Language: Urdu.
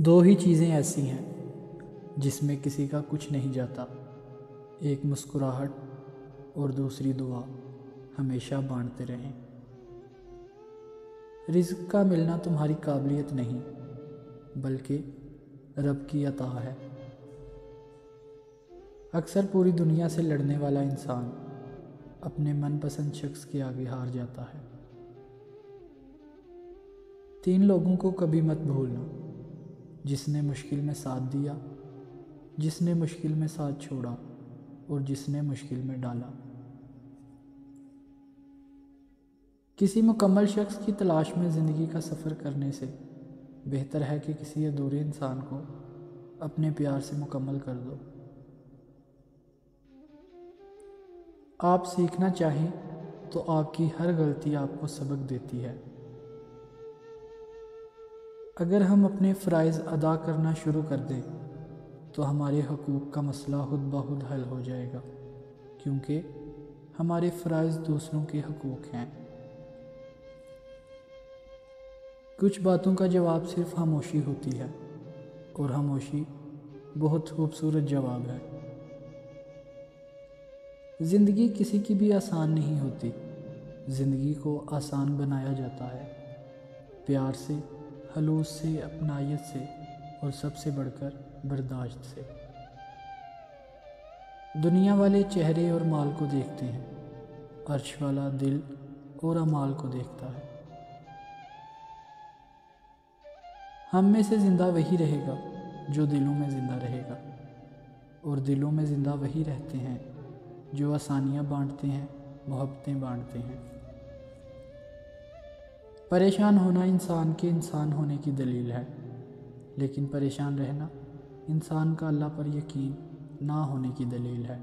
دو ہی چیزیں ایسی ہیں جس میں کسی کا کچھ نہیں جاتا، ایک مسکراہٹ اور دوسری دعا ہمیشہ بانٹتے رہیں۔ رزق کا ملنا تمہاری قابلیت نہیں بلکہ رب کی عطا ہے۔ اکثر پوری دنیا سے لڑنے والا انسان اپنے من پسند شخص کے آگے ہار جاتا ہے۔ 3 لوگوں کو کبھی مت بھولنا، جس نے مشکل میں ساتھ دیا، جس نے مشکل میں ساتھ چھوڑا اور جس نے مشکل میں ڈالا۔ کسی مکمل شخص کی تلاش میں زندگی کا سفر کرنے سے بہتر ہے کہ کسی ادھورے انسان کو اپنے پیار سے مکمل کر دو۔ آپ سیکھنا چاہیں تو آپ کی ہر غلطی آپ کو سبق دیتی ہے۔ اگر ہم اپنے فرائض ادا کرنا شروع کر دیں تو ہمارے حقوق کا مسئلہ خود بخود حل ہو جائے گا، کیونکہ ہمارے فرائض دوسروں کے حقوق ہیں۔ کچھ باتوں کا جواب صرف خاموشی ہوتی ہے، اور خاموشی بہت خوبصورت جواب ہے۔ زندگی کسی کی بھی آسان نہیں ہوتی، زندگی کو آسان بنایا جاتا ہے، پیار سے، خلوص سے، اپنائیت سے اور سب سے بڑھ کر برداشت سے۔ دنیا والے چہرے اور مال کو دیکھتے ہیں، عرش والا دل اور اعمال کو دیکھتا ہے۔ ہم میں سے زندہ وہی رہے گا جو دلوں میں زندہ رہے گا، اور دلوں میں زندہ وہی رہتے ہیں جو آسانیاں بانٹتے ہیں، محبتیں بانٹتے ہیں۔ پریشان ہونا انسان کے انسان ہونے کی دلیل ہے، لیکن پریشان رہنا انسان کا اللہ پر یقین نہ ہونے کی دلیل ہے۔